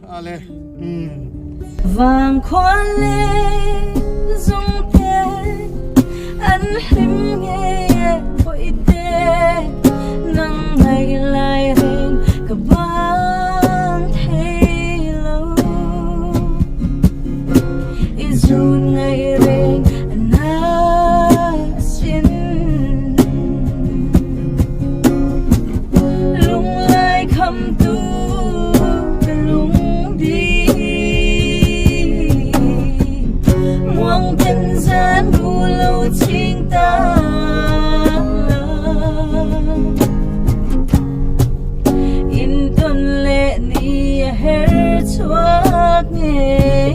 ale vàng khoan lê dung thế anh him nghe vội tê nắng ngày lại hình cả ban thấy lâu izun ngày rèn anh xin lung lại khăm tu nhân gian đủ lâu chính ta in tuần lệ ni her chuột nghe